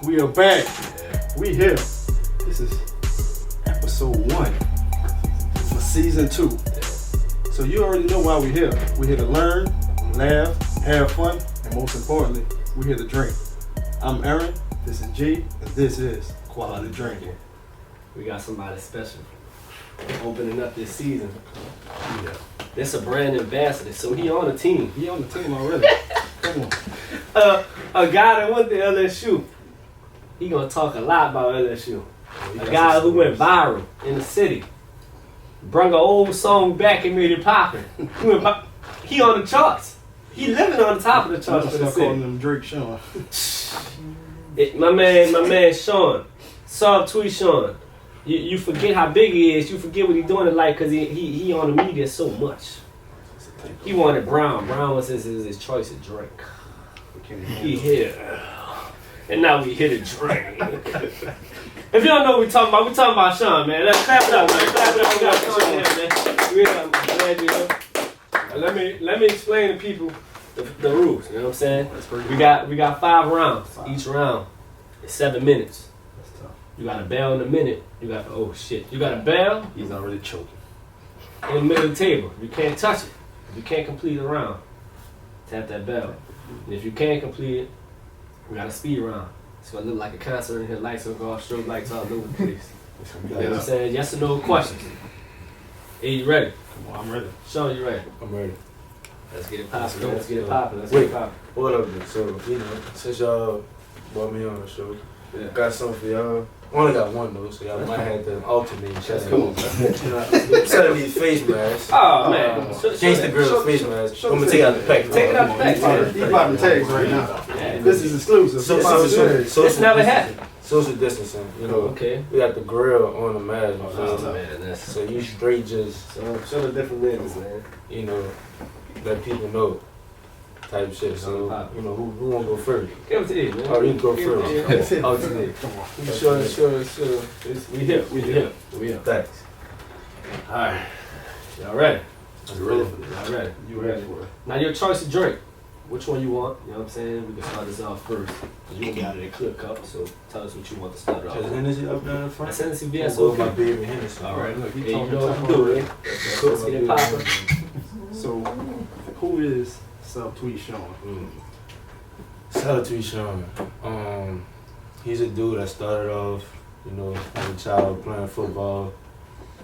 We are back. Yeah. We here. This is episode 1 for season 2. Yeah. So you already know why we're here. We're here to learn, laugh, have fun, and most importantly, we're here to drink. I'm Aaron, this is G, and this is Quality Drinking. We got somebody special opening up this season. Yeah. This a brand ambassador, so he on the team. He on the team already. Come on. A guy that went to LSU. He gonna talk a lot about LSU. A guy who went viral in the city. Brung an old song back and made it poppin'. He on the charts. He living on the top of the charts for the city. Calling him Drake Shawn. My man Shawn. Subtweet Shawn. You forget how big he is. You forget what he doing in life because he on the media so much. He wanted Brown. Brown was his choice of drink. He here. And now we hit a drink. If you don't know what we're talking about Shawn, man. Let's clap it up, man. Clap it up. We got Shawn here, man. I'm glad you're here. Let me explain to people the rules. You know what I'm saying? We got 5 rounds. Each round is 7 minutes. You got a bell in a minute. You got a bell. He's already choking. In the middle of the table. You can't touch it. If you can't complete a round, tap that bell. And if you can't complete it, we got a speed round. It's gonna look like a concert in here. Lights gonna go off, strobe lights all over the place. You know what I'm saying? Yes or no questions. Hey, you ready? Come on, I'm ready. Shawn, you ready? I'm ready. Let's get it poppin'. Let's get it poppin'. What up, then? So, since y'all brought me on the show, got something for y'all. I only got one though, so y'all might have to alternate each other. Come on. I'm selling these face masks. Oh, man. Change the girl's face mask. I'm gonna take out the pack. Take it out the pack. He's popping tags right now. Yeah. This is exclusive. This never happened. Social distancing, Okay. We got the grill on the mask. Man, so you straight just show the different lenses, man. Let people know. Type shit. So who wanna go first? Give it to you, man. Oh, you can go first. Oh, today. Come on. Sure. We here. Thanks. All right. Y'all ready? You ready for this? Y'all ready? You ready for it? Now your choice to drink. Which one you want? You know what I'm saying? We can start this off first. You gonna be out of that clear cup, so tell us what you want to start off. Is Hennessy up there in the front? That's Hennessy VS. We'll go my baby Hennessy. All right. Look, Hey, you know what to do, man. Let's get it poppin'. So, who is Subtweet Shawn? Subtweet Shawn. He's a dude that started off, as a child playing football.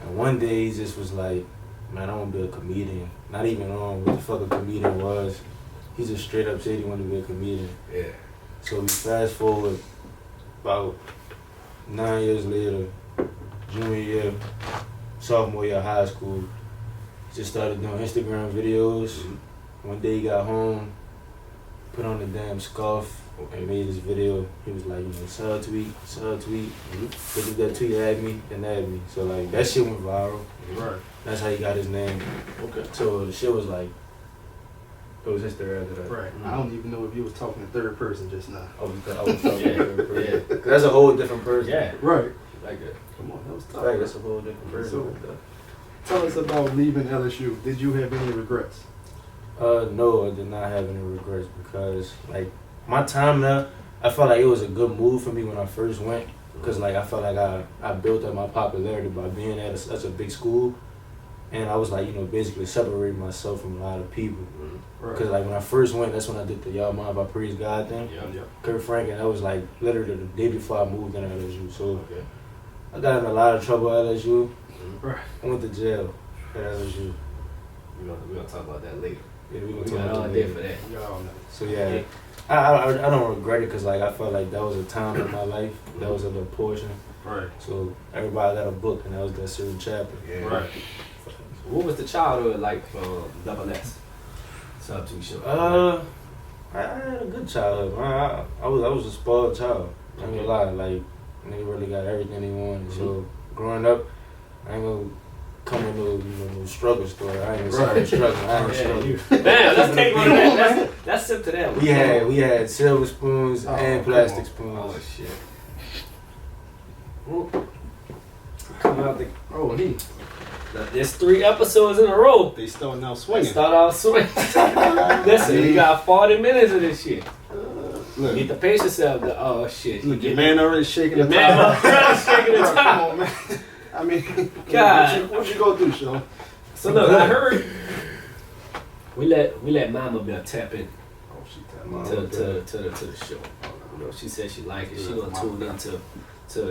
And one day he just was like, man, I want to be a comedian. Not even on what the fuck a comedian was. He just straight up said he wanted to be a comedian. Yeah. So we fast forward about 9 years later, junior year, sophomore year of high school. Just started doing Instagram videos. One day he got home, put on the damn scarf, and made this video. He was like, Subtweet. But if that tweet add me, then add me. So like that shit went viral. Right. That's how he got his name. Okay. So the shit was like, it was history after that. Right. I don't even know if you was talking in third person just now. I was talking third person. Cause that's a whole different person. Yeah. Right. Like that. Come on, that was tough. Right, that's a whole different person. So, tell us about leaving LSU. Did you have any regrets? No, I did not have any regrets because, like, my time there, I felt like it was a good move for me when I first went because, like, I felt like I built up my popularity by being at such a big school, and I was, like, basically separating myself from a lot of people. Because, like, when I first went, that's when I did the Y'all Mind by Praise God thing. Yeah. Kurt Franklin, that was, like, literally the day before I moved into LSU. So, I got in a lot of trouble at LSU. Right. I went to jail at LSU. We're gonna talk about that later. Yeah, we We got all day for that. Y'all know. So yeah, I don't regret it because like I felt like that was a time in my life. That was a little portion. Right. So everybody got a book and that was that certain chapter. Yeah. Right. What was the childhood like from Double S? Subtweet Shawn. I had a good childhood. Man. I was a spoiled child. I ain't gonna lie. Like nigga really got everything he wanted. So growing up, I ain't gonna come into no struggle story. I ain't gonna say struggle. I ain't struggling. Damn, let's take one of that. Let's sip to that one. We had silver spoons and plastic spoons. Oh shit. Coming out the. Oh, There's 3 episodes in a row. they starting out swinging. Start off swinging. Listen, we got 40 minutes of this shit. Look. Get the pace yourself. Oh shit. Look, your man already shaking the man top. already shaking the Come top. on, man. I mean, God. what you go through, Sean? So look, I heard we let Mama Bear tap in Oh, she to the show. You know, she said she liked it. She gonna tune into.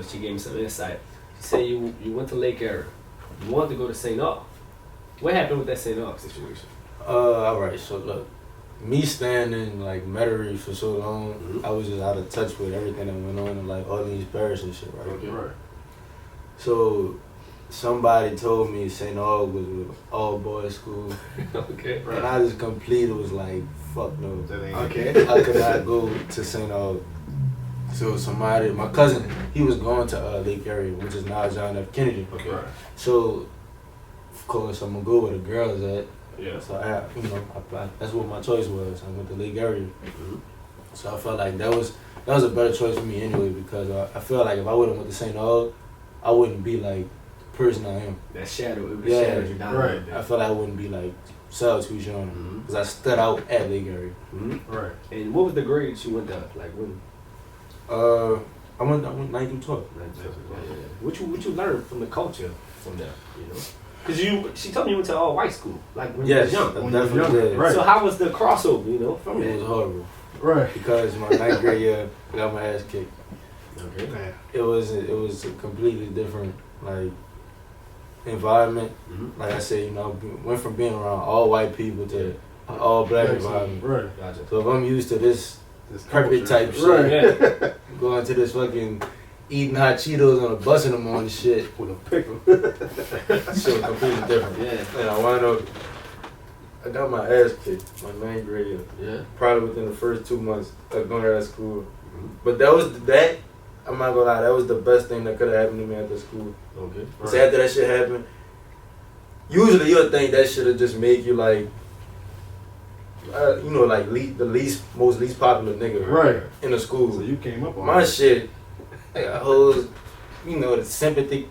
She gave me some insight. She said you went to Lake area. You wanted to go to St. Aug. What happened with that St. Aug situation? Alright, so look, me staying in like Metairie for so long, I was just out of touch with everything that went on in like all these parishes and shit, right? Okay, right. So somebody told me St. Aug was an all boys school, Okay. and I just completely was like, fuck no. That ain't Okay. How could I go to St. Aug? So somebody, my cousin, he was going to Lake area, which is now John F. Kennedy. Okay. Right. So of course I'm gonna go where the girls at. Yeah. So that's what my choice was. I went to Lake area. Mm-hmm. So I felt like that was a better choice for me anyway, because I feel like if I would have went to St. Aug, I wouldn't be like the person I am. That shadow, it Yeah. shadowed you down. Right. I feel like I wouldn't be like Subtweet Shawn, Mm-hmm. because I stood out at Lake area. Mm-hmm. Right. And what was the grades you went to? Like when? I went 9 through 12. What you learned from the culture from there? You know, because she told me you went to all white school. Like when Yes, you was young. When you were definitely young, did. right. So how was the crossover? You know, from It was that? horrible Right. because my 9th grade year I got my ass kicked. Okay. Man. It was a completely different like environment. Mm-hmm. Like I said, you know, went from being around all white people to an all black environment. Right. Gotcha. So if I'm used to this This perfect culture. type shit, Right. Yeah. going to this fucking eating hot Cheetos on a bus in the morning shit, With a pickle. shit was completely different. Yeah. And I wound up, I got my ass kicked my 9th grade year, Yeah. probably within the first 2 months of going to that school. But I'm not gonna lie, that was the best thing that could have happened to me at the school. Okay. So after that shit happened, usually you'll think that should have just made you like, like the least popular nigga Right. in the school. So you came up on My it. shit, I got hoes, the sympathy,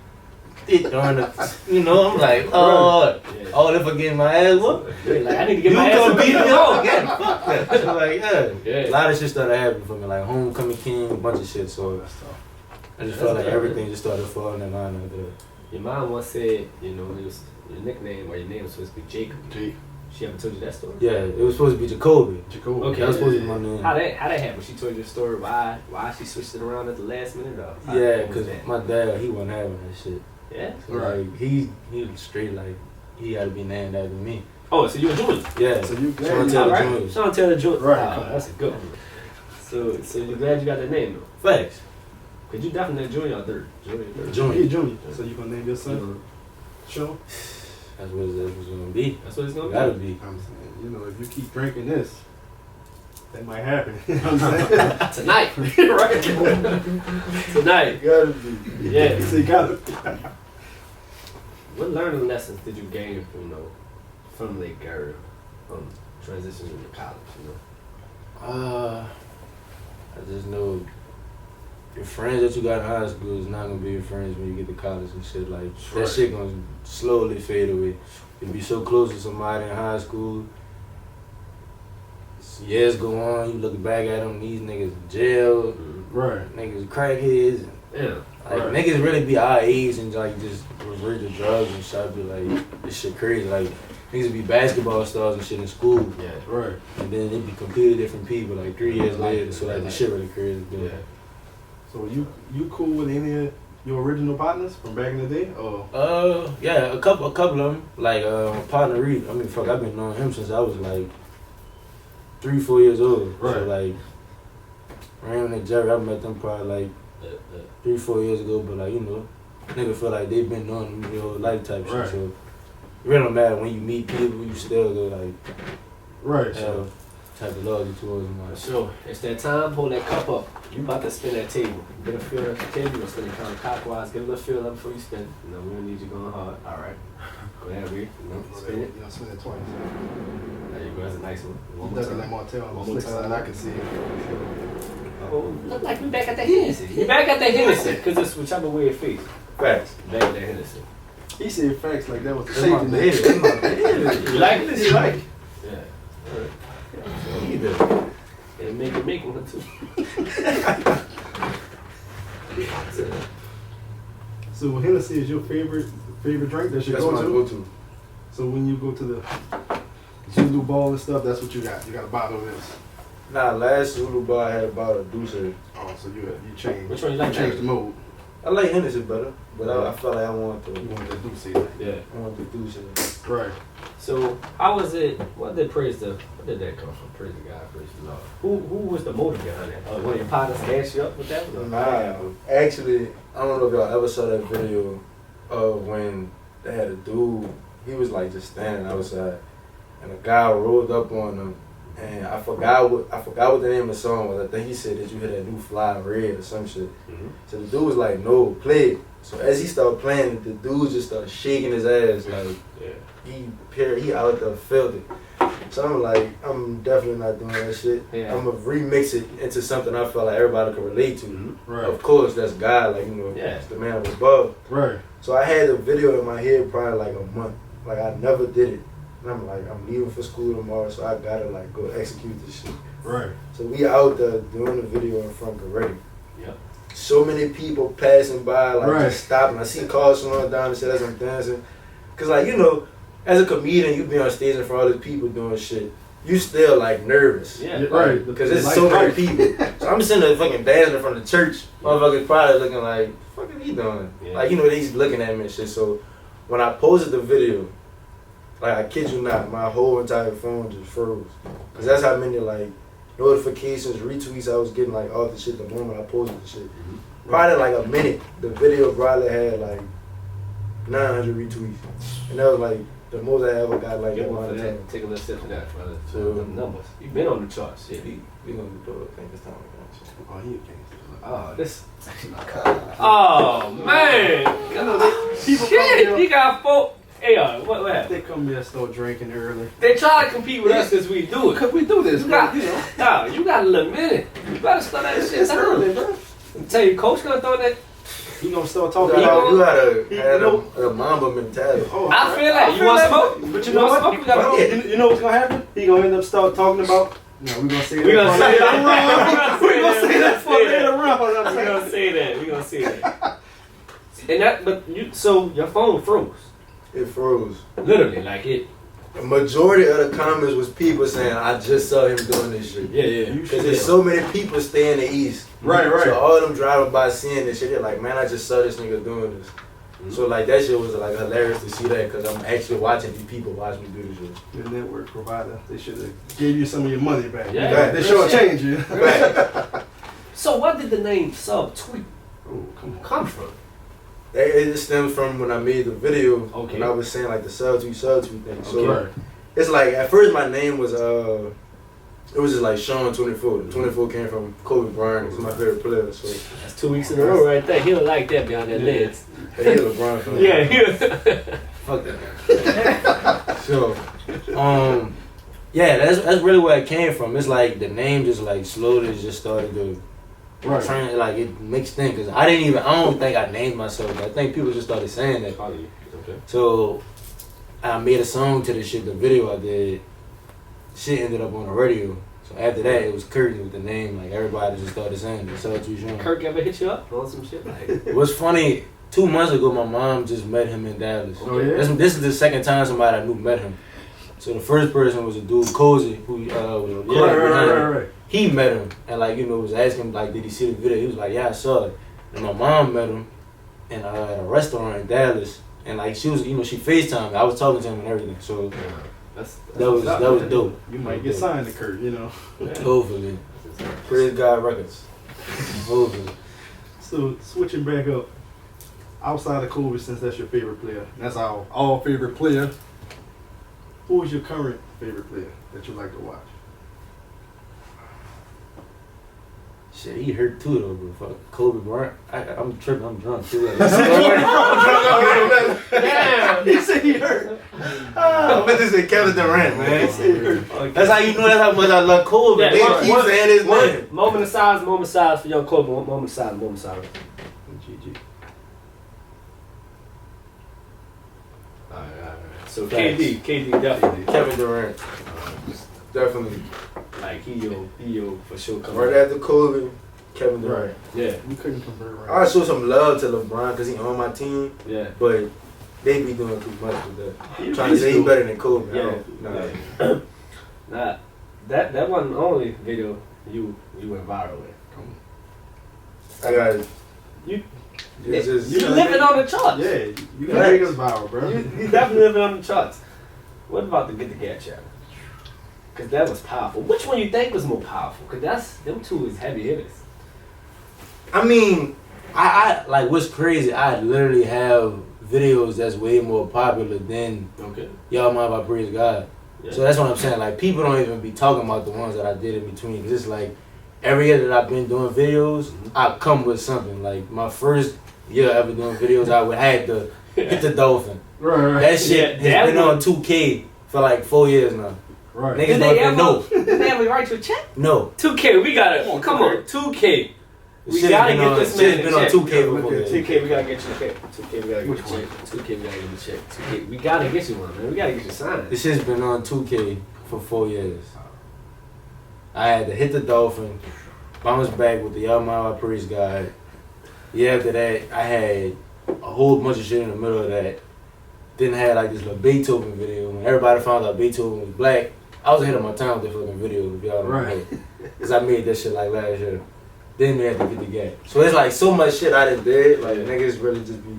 on the, I'm like, oh, Yeah. all if I get my ass whooped. Yeah, like I need to get You my ass gonna whooped. beat me up again? Fuck that. So like, Yeah. a lot of shit started happening for me, like homecoming king, a bunch of shit. So That's tough. I just That's felt like tough. everything just started falling in line after that. Your mom once said, it was your nickname or your name was supposed to be Jacob. Jake. She ever told you that story? Yeah, it was supposed to be Jacoby. Jacob. Okay. That was supposed to be my name. How that happened? She told you the story why she switched it around at the last minute or Yeah, what was because that? my dad, he wasn't having that shit. Yeah. So like, he was straight like, he had to be named after me. Oh, so you a junior? Yeah. So you Sean glad Taylor All right. Jr. Sean Taylor Jr. Right. Oh, that's a good one. So you glad you got that name though? Facts. Cause you definitely a junior or third. Junior. Junior. He junior. So you gonna name your son? Mhm. Sean? That's what it's gonna be. That's what it's gonna Gotta be. be. I'm saying, if you keep drinking this, that might happen. You know what I'm saying? Tonight. Right. Tonight. Gotta be. Yeah. So you gotta be. What learning lessons did you gain from Lake area, from transitioning to college, I just know your friends that you got in high school is not gonna be your friends when you get to college and shit. Like Right. that shit gonna slowly fade away. You'll be so close to somebody in high school. Years go on, you look back at them, these niggas in jail, Right. niggas crackheads. Yeah. Like Right. niggas really be our age and like just revert to drugs and shit. Be like, this shit crazy. Like niggas be basketball stars and shit in school, Yeah. Right. and then it be completely different people. Like 3 years Like later, it, so like the like shit it. really crazy. But Yeah. So you cool with any of your original partners from back in the day? Or yeah, a couple of them. Like my partner Reed. I mean, fuck, I've been knowing him since I was like 3-4 years old. So Right. like, Raymond and Jerry, I met them probably like 3-4 years ago. But like, nigga feel like they've been knowing them their whole life type Right. shit. So it really don't matter when you meet people, you still go like right. have type of loyalty towards them. Like, So it's that time. Hold that cup up. You about to spin that table. Get a feel at the table. You're spinning counterclockwise. Get a little feel up before you spin. We don't need you going hard. All right. Go ahead, Reed. Spin it. Spin it twice. There you go. That's a nice one. One You more ducking that time. Martell One on more the slick time. side, I can see it. Oh, look like we back at the Hennessy. You back at the Hennessy because it's whichever way it feels. facts. Back at the Hennessy. He said facts like that was the That's my safety baby. net. That's my baby. You like this? You like it? Yeah. Either. Yeah. and make one too. So Hennessy is your favorite drink? That's your That's my go-to? go-to. So when you go to the Zulu ball and stuff, that's what you got. You got a bottle of this. Nah, last Zulu bar I had about a Deuce. Oh, so you changed. Which one you like? changed the mode. I like Hennessy better, but I felt like I wanted You to. wanted to do see. Yeah. I wanted to do shit. Right. So how was it? What did that come from? Praise the God, praise the Lord. Who was the motive behind that? One of your partners gas you up with that? Nah, actually, I don't know if y'all ever saw that video of when they had a dude. He was like just standing outside, and a guy rolled up on him, and I forgot what the name of the song was. I think he said, "Did you hear that new Fly Red or some shit?" Mm-hmm. So the dude was like, "No, play it." So as he started playing it, the dude just started shaking his ass like he out there felt it. So I'm like, I'm definitely not doing that shit. Yeah. I'm gonna remix it into something I feel like everybody can relate to. Mm-hmm. Right. Of course, that's God, like it's the man above. Right. So I had the video in my head probably like a month. Like I never did it. And I'm like, I'm leaving for school tomorrow, so I gotta like go execute this shit. Right. So we out there doing the video in front of Ready. Yep. So many people passing by, like Right. just stopping. I see cars slowing down and shit as I'm dancing. Cause like, as a comedian, you be on stage in front of all these people doing shit. You still like nervous. Yeah. Right. Because there's so many people. So I'm sitting there fucking dancing in front of the church. Motherfuckers probably looking like, what the fuck are you doing? Yeah. Like, he's looking at me and shit. So when I posted the video, like I kid you not, my whole entire phone just froze. Cause that's how many like notifications, retweets I was getting like off the shit the moment I posted the shit. Mm-hmm. Probably like a minute, the video probably had like 900 retweets. And that was like the most I ever got like Get that one for amount of that. time. Take a little sip for that, brother. So- Them numbers. You've been on the charts. Yeah, Yeah. we gonna do it, I think this time. Oh, he can't. Oh, this. Oh man. People come Shit. here. He got 4. Hey, what happened? They come here and start drinking early. They try to compete with us because we do it. Cause we do this, You man. got, you got a little minute. You better start that shit It's early, down. bro. Tell you, coach gonna throw that. He gonna start You talking. gotta have a Mamba mentality. Oh, I feel like you want smoke, But you know what? Smoke, we gotta go. You know what's gonna happen? He gonna end up start talking about. No, we gonna say that. We gonna say that. We gonna say that for later on. We gonna say that. We gonna say that. And that, but so your phone froze. It froze. Literally, like it. The majority of the comments was people saying, I just saw him doing this shit. Yeah. Because there's so many people stay in the East. Right. So all of them driving by seeing this shit, they're like, man, I just saw this nigga doing this. Mm-hmm. So like that shit was like hilarious to see that because I'm actually watching these people watch me do this shit. Your network provider, they should have gave you some of your money back. Yeah, right. They sure change you. Right. So what did the name Subtweet Oh, come on. come from? It stems from when I made the video. Okay. When I was saying like the subtweet thing. So Right. it's like at first my name was it was just like Shawn 24. The 24 came from Kobe Bryant. He's my favorite player. So That's 2 weeks in a row right there. He don't like that behind that lens. he a LeBron fan. Yeah. Fuck that guy. So, yeah, that's really where it came from. It's like the name just like slowly just started to Right. train, like it makes things. Cause I don't think I named myself, but I think people just started saying that. Okay. So I made a song to the shit, the video I did. Shit ended up on the radio. So after that, it was Kurt with the name. Like everybody just started saying it. Subtweet Shawn. Kirk ever hit you up on some shit like? It was funny. 2 months ago, my mom just met him in Dallas. Oh, yeah? This is the second time somebody I knew met him. So the first person was a dude, Cozy, who was recording behind him. Right. He met him and like was asking like, did he see the video? He was like, yeah, I saw it. And my mom met him at a restaurant in Dallas, and like she was, she FaceTimed me. I was talking to him and everything. So that was dope. You might get signed to Kurt, Hopefully, Praise God Records. Hopefully. So switching back up, outside of Kobe, since that's your favorite player, that's our all favorite player. Who is your current favorite player that you like to watch? Shit, he hurt too though, bro. Fuck Kobe Bryant. I'm tripping. I'm drunk too. Damn. He said he hurt. But this is Kevin Durant, man. That's how you know that's how much I love Kobe. Yeah, They keep saying his name. Moment of silence for young Kobe. Moment of silence. GG. Alright. So KD definitely. Kevin Durant. Definitely. Like he your for sure coming. Right after Kobe, Kevin Durant. Right. Yeah. We couldn't convert right. I show some love to LeBron because he on my team, Yeah. but they be doing too much with that. He Trying to say he do. better than Kobe. Yeah. Nah. Nah. That wasn't the only video you went viral with. I got it. You It's just, you living on the charts. Yeah, you gotta make us viral, bro. You definitely living on the charts. What about the Get the Gat challenge? Because that was powerful. Which one you think was more powerful? Because them two is heavy hitters. I mean, I like what's crazy. I literally have videos that's way more popular than Okay. Y'all Mind by Praise God. Yeah. So that's what I'm saying. Like people don't even be talking about the ones that I did in between. Cause it's like every year that I've been doing videos, I come with something. Like my first year ever doing videos, I had to hit the dolphin. Right. That shit Yeah, has been on 2K for like 4 years now. Right. Niggas Did don't they even know. ever? Did they ever write you a check? No. 2K. We gotta. Come on. 2K. We Shit gotta has been get on- this shit's man been a on check. 2K Look before. at that. 2K, we gotta get you a check. 2K, we gotta get you a Which one? check. 2K, we gotta get you a check. 2K, we gotta get you one, man. We gotta get you signed. This shit's been on 2K for 4 years. I had to hit the dolphin, bounce back with the Y'all Mind by Praise God. Yeah, after that, I had a whole bunch of shit in the middle of that. Then had like this little Beethoven video. When everybody found out Beethoven was black, I was ahead of my time with that fucking video, if y'all don't know. Because I made that shit like last year. Then we had to get the gap. So it's like so much shit I done did, like niggas really just be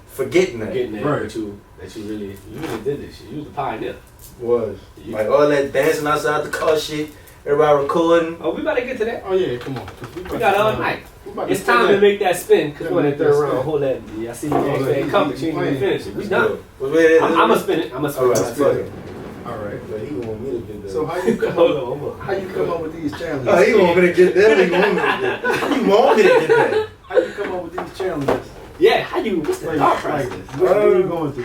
forgetting that. Getting that, Right. that you really did this shit. You was the pioneer. Was. You- Like all that dancing outside the car shit, everybody recording. Oh, we about to get to that. Oh yeah, come on. 'Cause We got all night. we about It's spin time that. to make that spin because we're in the Make that third round. spin. Hold that. Yeah, I see you Oh, next yeah, man he- coming. he You ain't even playing. finish it. We Let's done. go. What's with it? I'm gonna spin it. I'm gonna spin Alright, it. fuck it. All right. But he want me to get that. So how you come Hold up? on, hold on. How you come up with these challenges? Oh, he want me to get that. He want me to get that. He want me to get that. How you come up with these challenges? Yeah, how you? What's the Like, thought like, process? what are you going through?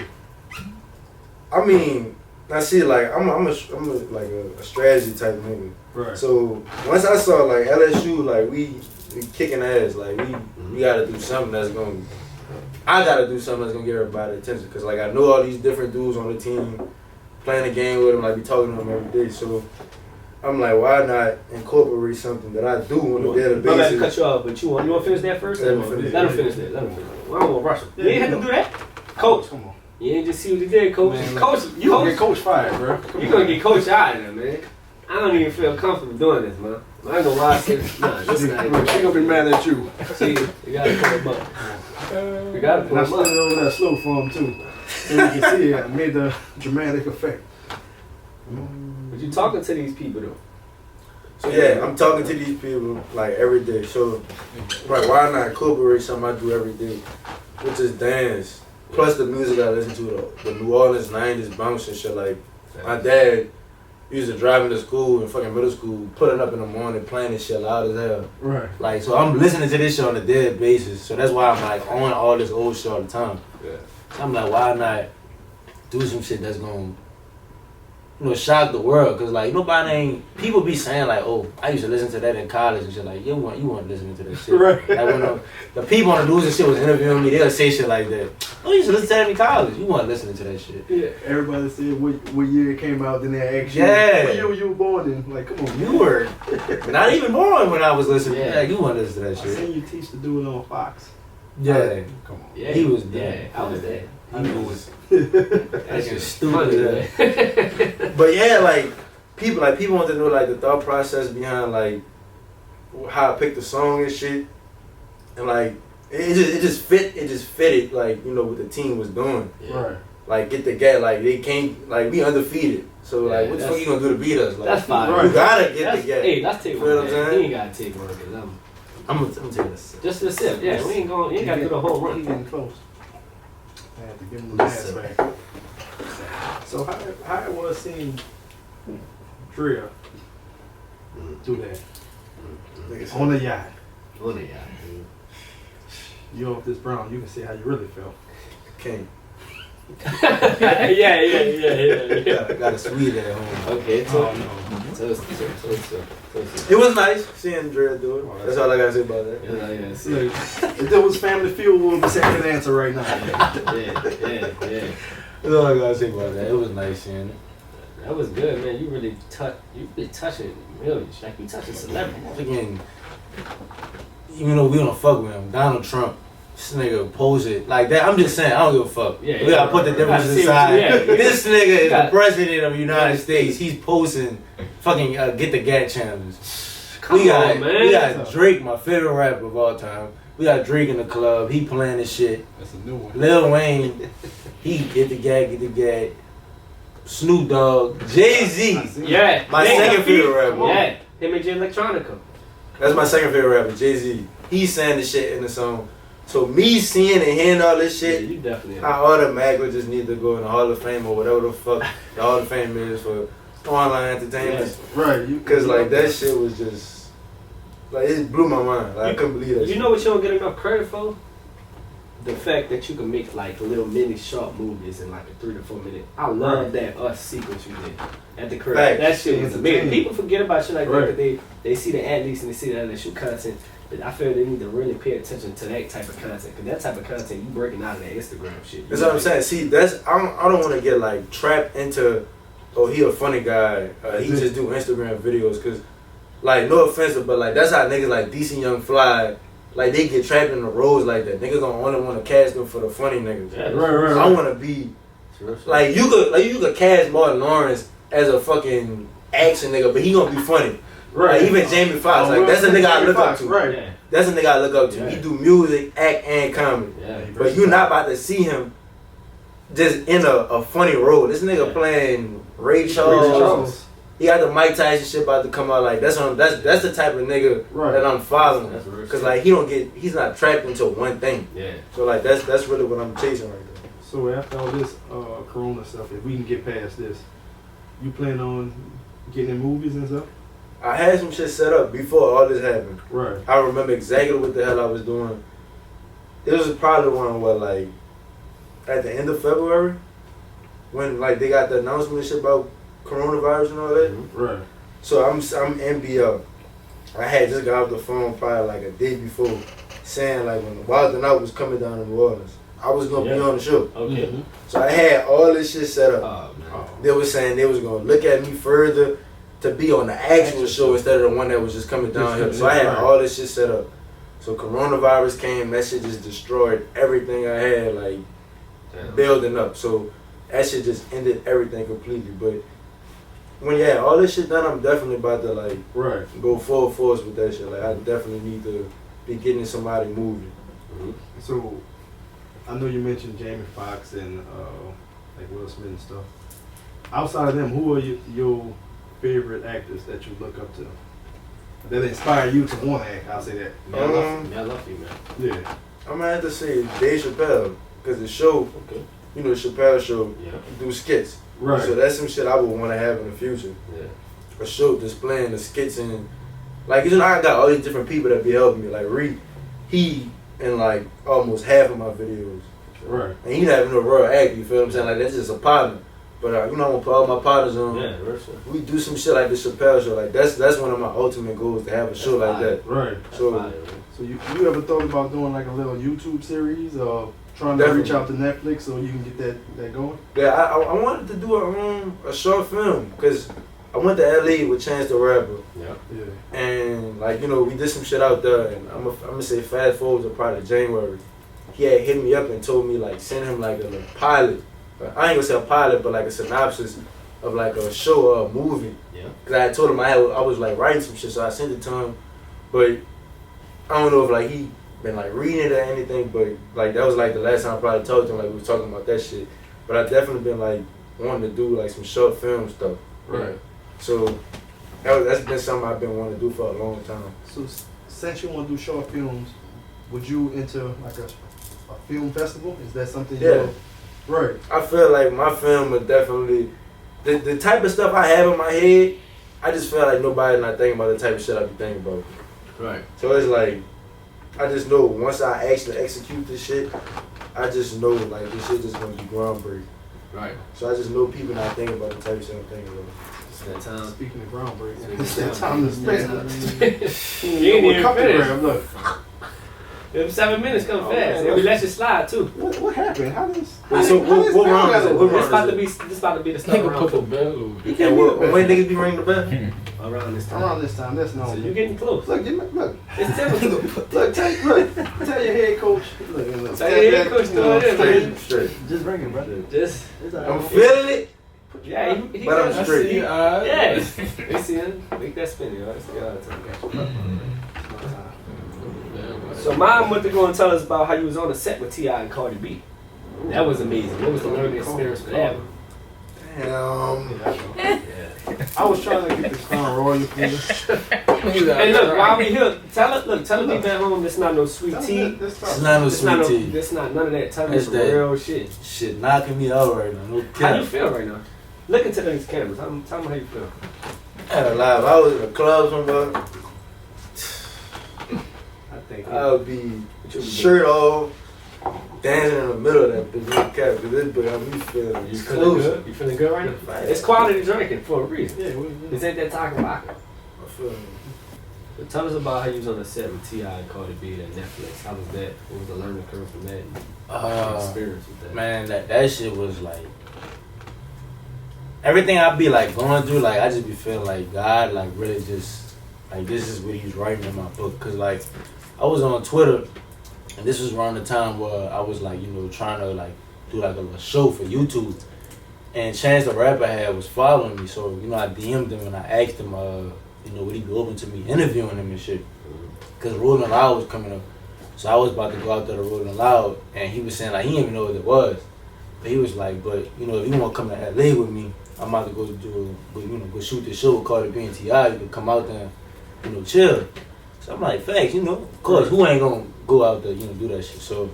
I mean, I see like I'm like a strategy type nigga. Right. So once I saw like LSU, like we kicking ass, like we gotta do something that's gonna. I gotta do something that's gonna get everybody attention, cause like I know all these different dudes on the team, playing the game with them, like be talking to them every day. So I'm like, why not incorporate something that I do on a daily I'm about to basis? cut you off, but you want to finish that first? Let him finish. Let him finish that. Let him finish that. I don't want to rush him. Yeah, You ain't have to do that, Coach. Come on. You ain't just see what he did, Coach. Man, Coach, You gonna get coach fired, bro. Come You on. gonna get Coach out of there, man. I don't even feel comfortable doing this, man. I ain't gonna lie, I said, nah, this is not Look, she gonna be mad at you. See, you gotta pull him up. You gotta And pull I him slid it up. over that slow for him too. So you can see it. I made the dramatic effect. But you talking to these people though. So yeah, I'm talking to these people like every day. So right, why not incorporate something I do every day, which is dance. Plus the music I listen to, the New Orleans 90s bounce and shit. Like my dad used to drive me to school in fucking middle school, putting up in the morning, playing this shit loud as hell. Right. Like so, I'm listening to this shit on a daily basis. So that's why I'm like on all this old shit all the time. Yeah. So I'm like, why not do some shit that's gonna, shock the world? Cause like nobody ain't, people be saying like, oh, I used to listen to that in college and shit. Like you weren't listening to that shit. Right. Like when the people on the news and shit was interviewing me, they'll say shit like that. Oh, you used to listen to that in college. You weren't listening to that shit. Yeah. Everybody said what year it came out. Then they asked you, Yeah. what year you were born in? Like, come on. You were not even born when I was listening. Yeah. Yeah, you weren't listening to that I shit. seen you teach the dude on Fox. Yeah. Come on. Yeah, He was yeah, dead. I was there. He was That's acting just stupid. funny. But yeah, like people want to know like the thought process behind like how I picked the song and shit, and like it just fitted like what the team was doing. Yeah. Right. Like get the gap, like they can't, like we undefeated. So like Yeah, what the that's- fuck you gonna do to beat us? Like That's fine. Right. you gotta get That's, the gap. hey, let's take You one. know what I'm Man. saying? You ain't gotta take one because I'm gonna take this. just a sip. Yeah, we ain't going. You ain't gotta do the whole He run. getting close. I had to give him the pass back. So how it was seeing Drea do that on the yacht? On it, You off this brown, you can see how you really feel. Can't. yeah. Got a sweet at home. Okay, Oh so no. It was nice seeing Dre do it. That's all I gotta say about that. Yeah, Look, if there was Family Feud, we'll be saying the answer right now. yeah. That's all I gotta say about that. It was nice seeing it. That was good, man. You really touching millions. Like you touching celebrities. Again, even though we don't fuck with him, Donald Trump, this nigga posted like that. I'm just saying, I don't give a fuck. Yeah, we gotta put the differences aside. This nigga is the president of the United States. He's posting fucking get the Gat challenge. We got Drake, my favorite rapper of all time. We got Drake in the club. He playing this shit. That's a new one. Lil Wayne, he get the Gat. Snoop Dogg, Jay-Z. Yeah. My second favorite rapper. Yeah. Him and Jay Electronica. That's my second favorite rapper, Jay-Z. He's saying this shit in the song. So me seeing and hearing all this shit, you definitely I automatically just need to go in the Hall of Fame or whatever the fuck the Hall of Fame is for online entertainment. Yeah. Right. Because like that shit was just, like it blew my mind. Like I couldn't believe that shit. You know what you don't get enough credit for? The fact that you can make like little mini short movies in like a 3 to 4 minute. I love that Us sequence you did at the crib. That shit was amazing. People forget about shit like that because they see the athletes and they see that they shoot content. But I feel they need to really pay attention to that type of content because that type of content you breaking out of that Instagram shit. That's what I'm saying. See, that's I don't want to get like trapped into he a funny guy. He just do Instagram videos because like no offense, but like that's how niggas like Decent Young Fly. Like they get trapped in the roles like that. Niggas don't only want to cast them for the funny niggas. Yeah, right. I want to be like you could cast Martin Lawrence as a fucking action nigga, but he gonna be funny. Right. Like, even Jamie Foxx, like that's a nigga I look up to. Right. Yeah. That's a nigga I look up to. Yeah. He do music, act, and comedy. Yeah. But you're not about to see him just in a funny role. This nigga playing Ray Charles. He got the Mike Tyson shit about to come out. Like that's the type of nigga that I'm following. Cause like he's not trapped into one thing. Yeah. So like that's really what I'm chasing right there. So after all this Corona stuff, if we can get past this, you plan on getting in movies and stuff? I had some shit set up before all this happened. Right. I remember exactly what the hell I was doing. It was probably one where like at the end of February when like they got the announcement and shit about coronavirus and all that. Right. So I'm NBL. I had just got off the phone probably like a day before saying like when the Wild and Out was coming down in New Orleans, I was gonna be on the show. Okay. Mm-hmm. So I had all this shit set up. Oh, man. They were saying they was gonna look at me further to be on the actual show instead of the one that was just coming down here. So I had all this shit set up. So coronavirus came, that shit just destroyed everything I had like building up. So that shit just ended everything completely. But when you had all this shit done, I'm definitely about to like go full force with that shit. Like I definitely need to be getting somebody moving. Mm-hmm. So I know you mentioned Jamie Foxx and like Will Smith and stuff. Outside of them, who are your favorite actors that you look up to? That inspire you to want to act? I'll say that. I love you, man. Yeah. I'm gonna have to say Dave Chappelle because the show, you know, the Chappelle show, do skits. Right. So that's some shit I would want to have in the future. Yeah. A show displaying the skits and like you know I got all these different people that be helping me. Like Reed, he in like almost half of my videos. Right. And he not even a real actor. You feel what I'm saying? Like that's just a partner. But you know I'm gonna put all my partners on. Yeah, sure. We do some shit like the Chappelle show. Like that's one of my ultimate goals to have a show like that. Right. So you ever thought about doing like a little YouTube series or trying to reach out to Netflix so you can get that going? Yeah, I wanted to do a short film because I went to LA with Chance the Rapper. Yeah. And like, you know, we did some shit out there and I'm gonna say fast forward to probably January. He had hit me up and told me like send him like a pilot. I ain't gonna say a pilot, but like a synopsis of like a show or a movie. Yeah. Cause I told him I was like writing some shit, so I sent it to him. But I don't know if like he been like reading it or anything, but like that was like the last time I probably talked to him, like we was talking about that shit. But I definitely been like wanting to do like some short film stuff. Right. So that's been something I've been wanting to do for a long time. So since you want to do short films, would you enter like a film festival? Is that something you Right. I feel like my film would definitely the type of stuff I have in my head, I just feel like nobody's not thinking about the type of shit I be thinking about. Right. So it's like I just know once I actually execute this shit, I just know like this shit just gonna be groundbreaking. Right. So I just know people not thinking about the type of shit I'm thinking about. It's that time. Speaking of groundbreaking, it's that time to spend. You ain't even finished. Look. Them 7 minutes come fast. man, And we let you slide too. What happened? How this? So what round is it? What This round about to be the start Nigga round put the two. bell over. And when niggas be ringing the bell? Around this time. Around this time, that's So normal. you getting close. Look, look. It's typical. Look, tell your head coach. Look. Tell your head coach doing it, man. Straight. Just bring it, brother. Just, I'm feeling it. yeah, he But I'm got- straight. Yeah. They see him. Make that spin, yo. Let's get out of time. So mom went to go and tell us about how you was on the set with T.I. and Cardi B. That was amazing. What was the learning experience for that? Damn. I was trying to get this Crown Royal for you. Hey, look, while we here, tell the people at home it's not no sweet tea. It's not no It's not sweet tea. It's not none of that. Tell me It's some that. real shit. Shit knocking me out right now. No How you cap. feel right now? Look into these cameras. Tell me how you feel. I had a live. I was in the club somewhere. I think. I would be shirt off, dancing in the middle of that bitch. No cap. Cause this bitch got me feeling You feeling exclusive. good? You feeling good right now? It's quality drinking for a reason. Yeah, This ain't that talking about. I feel So tell us about how you was on the set with T.I. and Cardi B at Netflix. How was that? What was the learning curve from that? And experience with that? man, that shit was like everything I be like going through. Like I just be feeling like God, like really just like this is what He's writing in my book. Cause like I was on Twitter, and this was around the time where I was like trying to like do like a show for YouTube, and Chance the Rapper was following me. So I DM'd him and I asked him would he be open to me interviewing him and shit. Cause Rolling Loud was coming up. So I was about to go out there to Rolling Loud, and he was saying like he didn't even know what it was. But he was like, but if you want to come to LA with me, I'm about to go go shoot this show with Cardi B and T.I. You can come out there and chill. So I'm like, facts, of course, who ain't gonna go out there, do that shit. So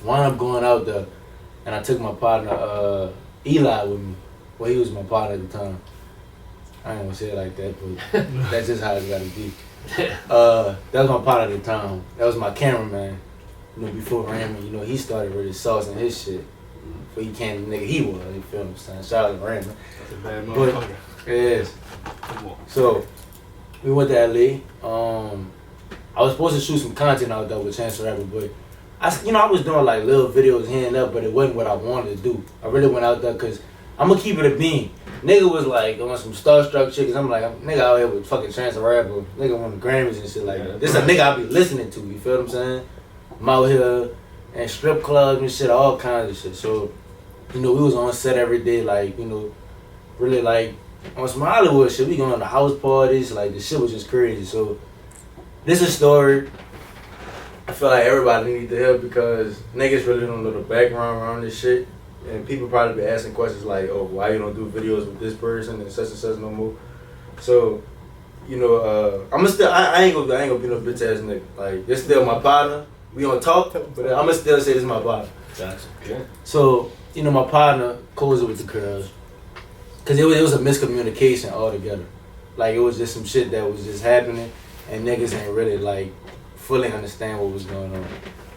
wound up going out there, and I took my partner Eli with me. Well, he was my partner at the time. I ain't gonna say it like that, but that's just how it's gotta be. That was my partner at the time. That was my cameraman. Before Raymond, he started really saucing his shit. But he can't nigga he was, you feel what I'm saying? Shout out to Raymond. That's a bad But motherfucker. it is. So we went to LA. I was supposed to shoot some content out there with Chance the Rapper, but I was doing like little videos here and there, but it wasn't what I wanted to do. I really went out there because I'm gonna keep it a bean. Nigga was like on some starstruck shit, cause I'm like, nigga out here with fucking Chance the Rapper, nigga won the Grammys and shit like that. This is a nigga I be listening to, you feel what I'm saying? I'm out here and strip clubs and shit, all kinds of shit. So, we was on set every day, like, really like on some Hollywood shit. We going to house parties, like the shit was just crazy. So, this is a story I feel like everybody need to hear because niggas really don't know the background around this shit. And people probably be asking questions like, oh, why you don't do videos with this person and such no more. So, I ain't gonna be no bitch ass nigga. Like, it's still my partner. We gonna talk, but I'ma still say this is my partner. Gotcha. Okay. So, my partner cozy with the girls. Cause it was a miscommunication altogether. Like, it was just some shit that was just happening and niggas ain't really like fully understand what was going on.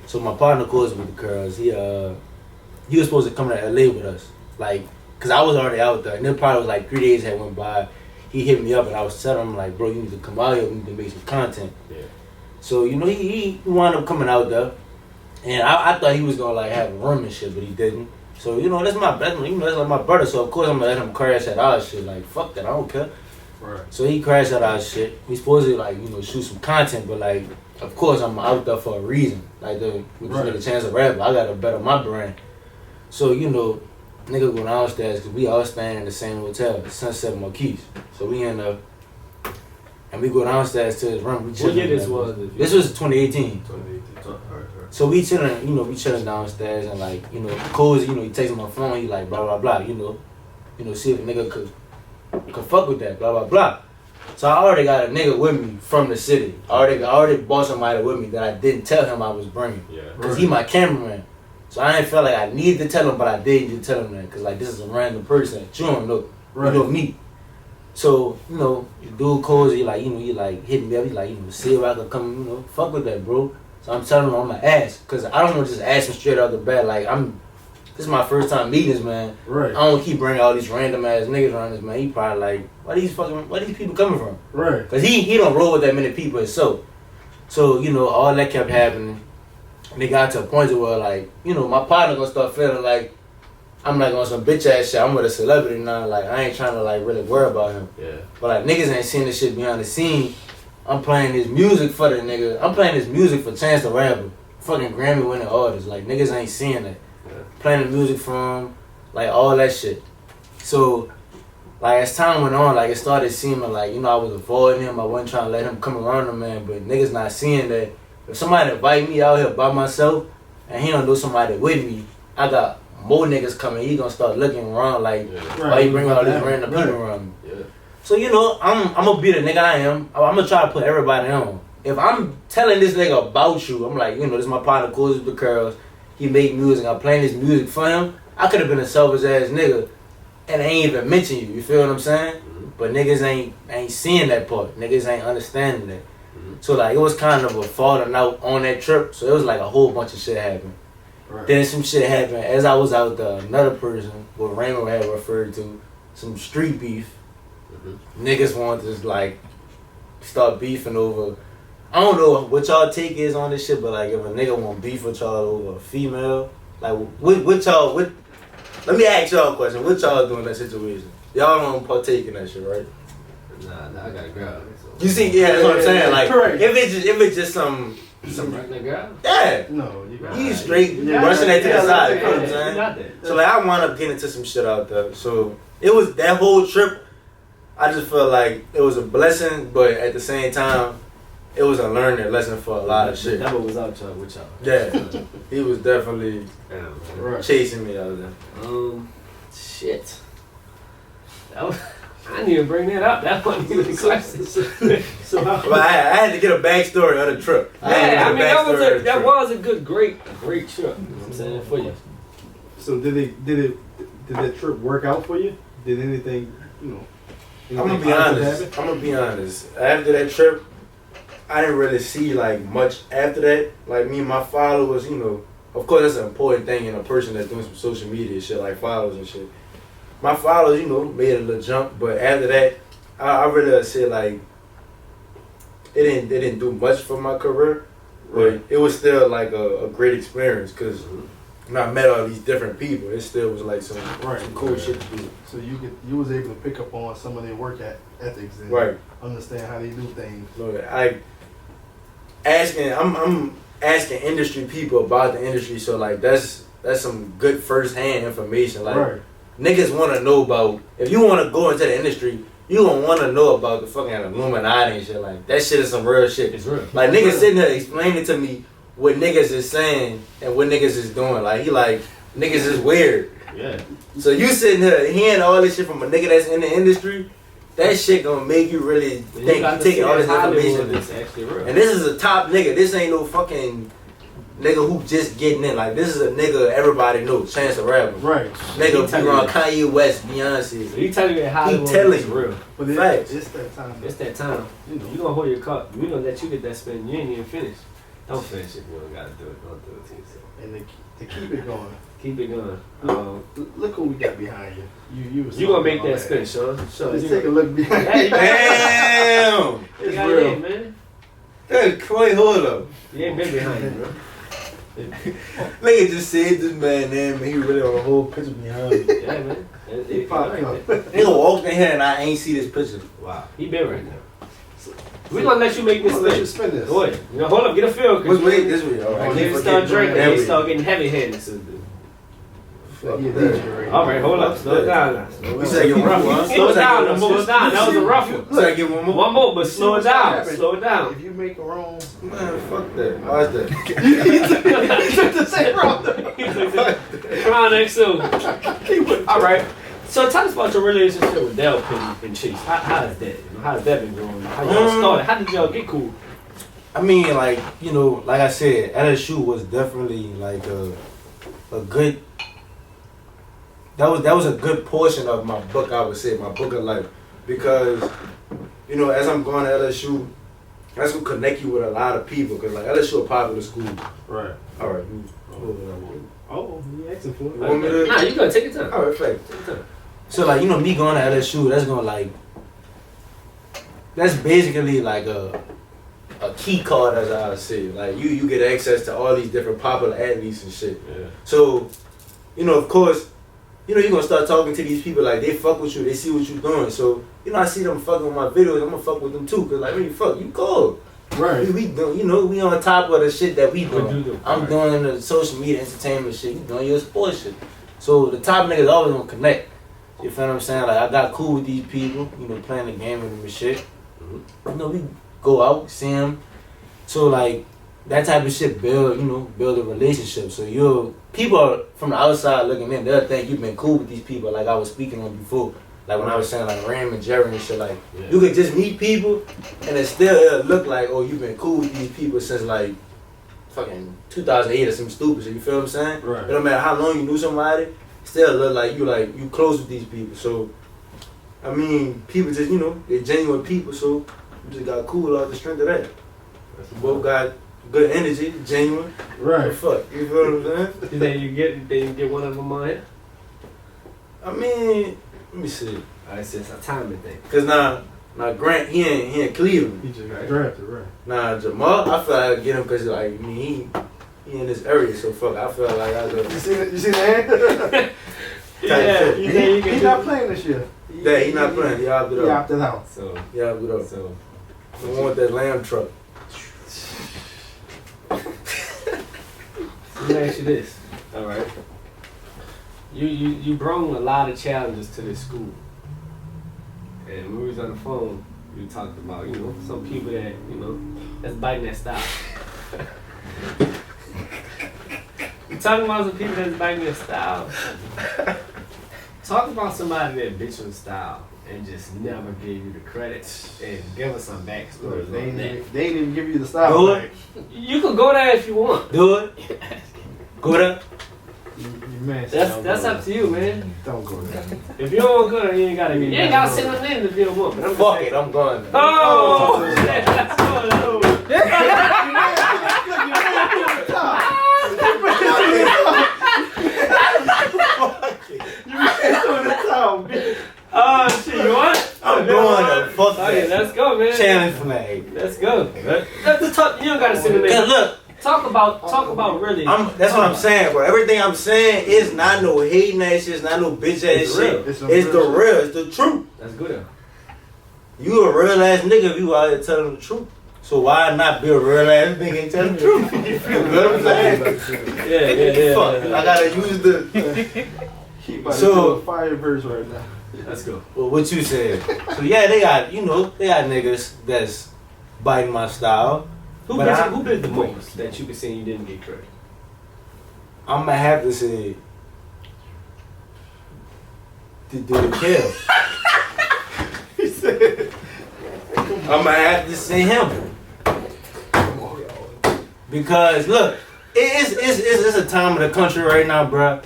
So my partner cozy with the girls. He was supposed to come to LA with us. Like, cause I was already out there. And then probably was like 3 days had went by. He hit me up and I was telling him like, bro, you need to come out here, we need to make some content. Yeah. So, he wound up coming out there. And I thought he was gonna like have a room and shit, but he didn't. So, that's like my brother, so of course I'm gonna let him crash at our shit. Like, fuck that, I don't care. Right. So he crashed at our shit. We supposed to like, shoot some content, but like, of course I'm out there for a reason. Like with this nigga Chance the Rapper, I gotta better my brand. So, nigga go downstairs because we all staying in the same hotel, Sunset Marquise. So we end up, and we go downstairs to his room. What year this was? This was 2018. 2018. So we chilling, we chilling downstairs and like, cozy, he takes my phone, he like blah blah blah, see if a nigga could fuck with that, blah blah blah. So I already got a nigga with me from the city. I already bought somebody with me that I didn't tell him I was bringing. Yeah. Cause he my cameraman. So I didn't feel like I needed to tell him, but I did need to tell him that. Cause like this is a random person that you don't know. Right. You know me. So, dude cozy, like, he like hitting me up, he like, see if I could come, fuck with that, bro. So I'm telling him I'm gonna ask. Cause I don't want to just ask him straight out the bat. Like this is my first time meeting this man. Right. I don't keep bringing all these random ass niggas around this man. He probably like, where these people coming from? Right. Cause he don't roll with that many people himself. So, all that kept happening. And it got to a point where, like, you know, my partner gonna start feeling like I'm like on some bitch ass shit. I'm with a celebrity now. Like, I ain't trying to like really worry about him. Yeah. But like niggas ain't seeing this shit behind the scene. I'm playing this music for the nigga. I'm playing this music for Chance the Rapper. Fucking Grammy winning artist. Like niggas ain't seeing that. Yeah. Playing the music for him. Like all that shit. So like as time went on, like it started seeming like, you know, I was avoiding him. I wasn't trying to let him come around him, man. But niggas not seeing that. If somebody invite me out here by myself and he don't know somebody with me, I got more niggas coming. He gonna start looking around like, why you bring all these random people around me? Yeah. So you know, I'm gonna be the nigga I am. I'm gonna try to put everybody on. If I'm telling this nigga about you, I'm like, you know, this is my partner, Coolest with the Curls. He make music. I'm playing this music for him. I could have been a selfish ass nigga and I ain't even mention you. You feel what I'm saying? Mm-hmm. But niggas ain't seeing that part. Niggas ain't understanding that. Mm-hmm. So like it was kind of a falling out on that trip. So it was like a whole bunch of shit happened. Right. Then some shit happened as I was out there. Another person, what Raymond had referred to, some street beef. Mm-hmm. Niggas want to just like start beefing over. I don't know what y'all take is on this shit, but like if a nigga want beef with y'all over a female, like what y'all. Let me ask y'all a question. What y'all do in that situation? Y'all don't partake in that shit, right? Nah, I got a girl. You see, yeah, that's what I'm saying. Like correct. if it's just some regular girl. Yeah. No, you got you straight rushing that to the side. You know what I'm saying? Got that. So like I wound up getting into some shit out there. So it was that whole trip. I just felt like it was a blessing, but at the same time, it was a learning lesson for a lot of shit. That was out y'all with y'all. Yeah, he was definitely chasing me out there. Shit. I didn't even bring that up. That wasn't even the question. But I had to get a backstory of the trip. Yeah, I mean that was a great trip. You know what I'm saying for you. So did that trip work out for you? Did anything, you know? I'm gonna be honest. After that trip, I didn't really see like much after that. Like me and my followers, you know, of course that's an important thing in a person that's doing some social media shit, like followers and shit. My followers, you know, made a little jump, but after that, I really said like it didn't do much for my career, but it was still like a great experience because when I met all these different people, it still was like some cool shit to do. So you was able to pick up on some of their work ethics and understand how they do things. I'm asking industry people about the industry, so like that's some good first-hand information. Like niggas want to know about, if you want to go into the industry, you gonna want to know about the fucking Illuminati and shit. Like that shit is some real shit. It's real. Like niggas sitting here explaining to me what niggas is saying and what niggas is doing. Like he like niggas is weird. Yeah. So you sitting here hearing all this shit from a nigga that's in the industry, that shit gonna make you really think you taking all this information. It's actually real. And this is a top nigga. This ain't no fucking nigga who just getting in. Like this is a nigga everybody knows. Chance the Rapper. Right. Nigga be around Kanye West, Beyonce. So he telling you that Hollywood is real. But it's that time. It's that time. You know, you gonna hold your cup. We gonna let you get that spin. You ain't even finished. Don't finish it. You don't gotta do it. Don't do it to yourself. And to keep it going. Keep it going. Look who we got behind you. You gonna make that spin, Sean. Let's take a look behind you. Damn! It's real, man. That's crazy. Hold up. You ain't been behind you, bro. Nigga just said this man name and he really on a whole picture behind me. Yeah, man. He popped up. Nigga walked in here and I ain't see this picture. Wow. He been right now. We gonna let you make this thing. Spin this. Go ahead. You know, hold up, get a feel. Which way? This way. All right. They start drinking. They start getting heavy-handed. So all right, hold up. Slow down now. You said get rough, huh? Slow down. Slow down. That was a rough one. You said get one more. One more, but slow it down. Slow it down. If you make a wrong, man, fuck that. Why's that? He took the same route. Crown XO. All right. So tell us about your relationship with Del and Chase. How is that? How's that been going? How y'all started? How did y'all get cool? I mean, like, you know, like I said, LSU was definitely like a good. That was a good portion of my book. I would say my book of life, because you know, as I'm going to LSU, that's gonna connect you with a lot of people. Cause like LSU a popular school. Right. All right. Oh, you asking for it? Nah, you gotta take your time. All right, thanks. So like, you know, me going to LSU, that's gonna like, that's basically like a key card, as I would say. Like you get access to all these different popular athletes and shit. Yeah. So, of course, you're gonna start talking to these people like they fuck with you, they see what you doing. So, I see them fucking with my videos, I'm gonna fuck with them too. Cause like, fuck, you cool. Right. We do, we on top of the shit that we doing. I'm right. doing the social media entertainment shit, you doing your sports shit. So the top niggas always gonna connect. You feel what I'm saying? Like I got cool with these people, playing the game with them and shit. We go out, see them. So like that type of shit build a relationship. So people from the outside looking in, they'll think you've been cool with these people, like I was speaking on before. Like when I was saying like Ram and Jerry and shit, like you could just meet people and it'll look like, oh, you've been cool with these people since like fucking 2008 or some stupid shit, you feel what I'm saying? Right. It don't matter how long you knew somebody, still look like you close with these people. So I mean, people just, they're genuine people, so we just got cool off the strength of that. We both got good energy, genuine. Right. Fuck, you feel what I'm saying? You think you get one of them on here? I mean, let me see. It's just a timing thing. Cause now Grant, he in Cleveland. He just got drafted, right? Nah, Jamal, I feel like I get him cause like he in this area, so fuck, I feel like I go. You see the hand? Yeah, you think you He's not playing this year. Yeah, he not playing. He opted He out. opted out. So He opted out. so I want that lamb truck. let me ask you this. All right. You brought a lot of challenges to this school. And when we was on the phone, you talked about, some people that, that's biting that style. You talking about some people that's biting their style. Talk about somebody that bitch on style and just never gave you the credit and give us some backstories. They on that. didn't even give you the style. Do Right? it. You can go there if you want. Do it. Go there. Man, That's up to you, man. Don't go there. If you don't go there, you ain't gotta send them in if you don't want. But I'm Fuck it, I'm going there. Oh! Oh, oh shit, you want? I'm going there. Fuck Okay, that. let's go, man. Challenge flag. Let's go. Let's talk. You don't gotta send them in. Cause look, Talk about really. that's what I'm saying, bro. Everything I'm saying is not no hating ass shit, it's not no bitch ass shit. It's It's the real, it's the truth. That's good. You a real ass nigga if you out here telling the truth. So why not be a real ass nigga and tell the truth? You feel what I'm saying? Yeah. Fuck, I gotta use the. He about So- to do a fire verse right now. Let's go. Well, what you said. So yeah, they got niggas that's biting my style. Who But bit the most that you could say you didn't get credit? I'm gonna have to say to do the kill. He said, I'm gonna have to say him because look, it's a time of the country right now, bruh.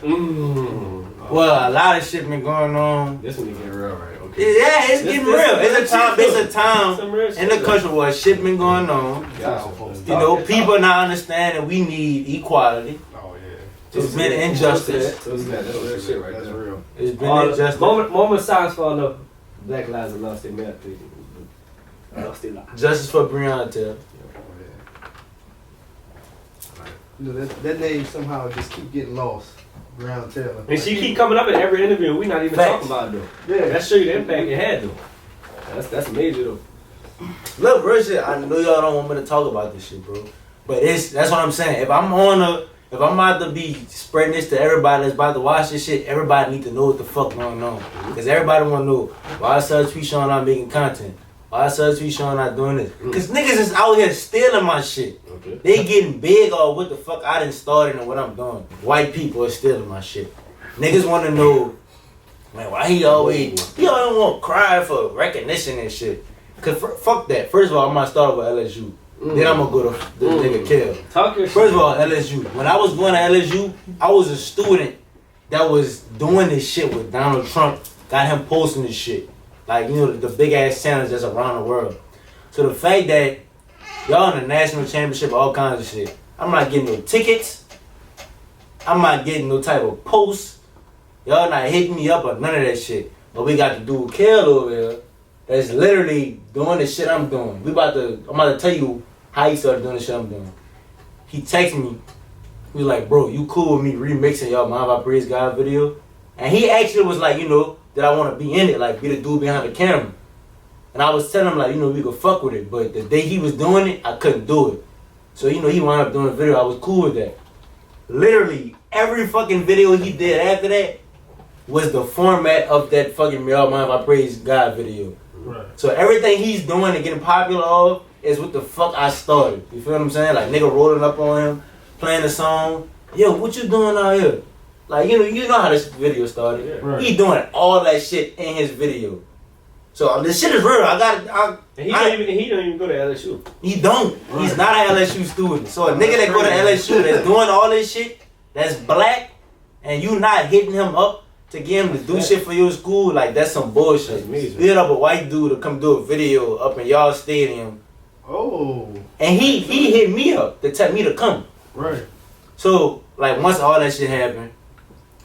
Well, a lot of shit been going on. This one getting real, right? Okay. Yeah, it's getting real. It's a time. It's a Some real time shit in the though. country where shit been going on. People not understanding we need equality. oh yeah. It's been injustice. So that's real shit right That's there. real. It's been All the injustice. moment of silence for all the Black lives and lost their mouth. Lost their lives. Justice for Breonna Taylor. That name somehow just keep getting lost. Brown Taylor. And she keep coming up in every interview. We not even Facts. talking about it though. Yeah. That show you the impact it had though. That's major though. Look, real shit. I know y'all don't want me to talk about this shit, bro. But that's what I'm saying. If I'm about to be spreading this to everybody that's about to watch this shit, everybody need to know what the fuck going on. Because everybody want to know why Subtweet Shawn not making content. Why Subtweet Shawn not doing this. Because niggas is out here stealing my shit. Okay. They getting big off what the fuck I done started and what I'm doing. White people are stealing my shit. Niggas want to know, man, why he always want to cry for recognition and shit. Because fuck that. First of all, I'm going to start with LSU. Then I'm going to go to the nigga Kill. Talk your shit. First of all, LSU. When I was going to LSU, I was a student that was doing this shit with Donald Trump. Got him posting this shit. Like, the big ass challenge that's around the world. So the fact that y'all in the national championship, all kinds of shit. I'm not getting no tickets. I'm not getting no type of posts. Y'all not hitting me up or none of that shit. But we got to do Kel over here that's literally doing the shit I'm doing. I'm about to tell you how he started doing the shit I'm doing. He texted me. He was like, bro, you cool with me remixing y'all Mind by Praise God video? And he actually was like, that I want to be in it, like be the dude behind the camera. And I was telling him like, we could fuck with it. But the day he was doing it, I couldn't do it. So, he wound up doing the video. I was cool with that. Literally, every fucking video he did after that was the format of that fucking Mind by Praise God video. Right. So everything he's doing and getting popular of is what the fuck I started. You feel what I'm saying? Like nigga rolling up on him, playing the song. Yo, what you doing out here? Like, you know how this video started. Yeah. Right. He doing all that shit in his video. So this shit is real. And he don't even go to LSU. He don't. Right. He's not an LSU student. So a nigga that go to LSU that's doing all this shit, that's black, and you not hitting him up to get him to do shit for your school, like that's some bullshit. You hit up a white dude to come do a video up in y'all stadium. Oh. And he hit me up to tell me to come. Right. So, like, once all that shit happened,